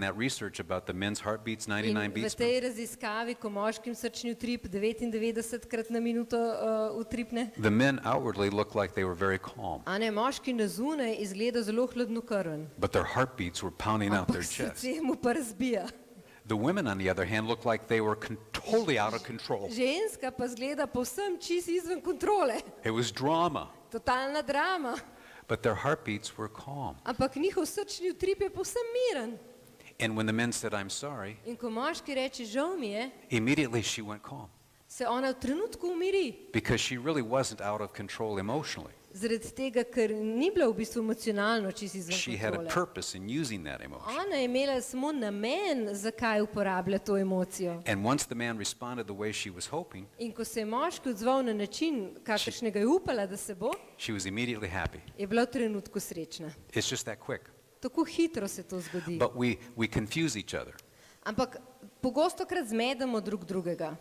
that research about the men's heartbeats, In 99 v beats. tej raziskavi, ko moškim srčni utrip 99krat na minuto utripne, The men outwardly looked like they were very calm, a ne, moški na zunaj izgleda zelo hladnokrven, but their heartbeats were pounding out their ampak chest. srce mu pa razbija. The women, on the other hand, looked like they were totally out of control. Ženska pa zgleda povsem čist izven kontrole, It was drama, totalna drama, but their heartbeats were calm. ampak njihov srčni utrip je povsem miren. And when the men said, "I'm sorry," In ko moški reče, žal mi je, immediately she went calm se ona v trenutku umiri, because she really wasn't out of control emotionally. zaradi tega, ker ni bila v bistvu emocionalno čist izven She had a kontrole. purpose in using that emotion. Ona je imela samo namen, zakaj uporablja to emocijo. And once the man responded the way she was hoping, In ko se je moški odzval na način, kakršnega je upala, da se bo, she was immediately happy. je bila v trenutku srečna. It's just that quick. Tako hitro se to zgodi. But we confuse each other. Ampak pogostokrat zmedemo drug drugega.